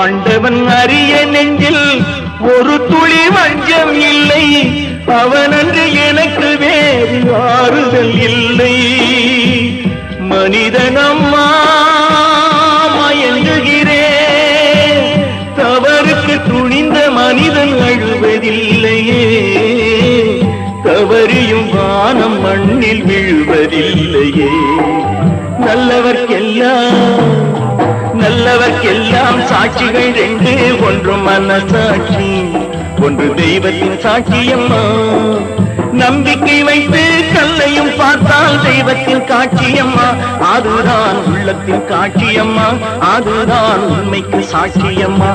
ஆண்டவன் அறிய நெஞ்சில் ஒரு துளி வஞ்சம் இல்லை, அவனன்று எனக்கு வேறு ஆறுதல் இல்லை. மனிதனம்மா மயங்குகிறேன், தவறுக்கு துணிந்த மனிதன் அழுவதில்லையே, தவறியும் வானம் மண்ணில் விழுவதில்லையே. நல்லவர்க்கெல்லாம் சாட்சிகள் ரெண்டு, ஒன்று மனசாட்சி, ஒன்று தெய்வத்தின் சாட்சியம்மா. நம்பிக்கை வைத்து கல்லையும் பார்த்தால் தெய்வத்தின் காட்சியம்மா, அதுதான் உள்ளத்தின் காட்சியம்மா, அதுதான் உண்மைக்கு சாட்சியம்மா.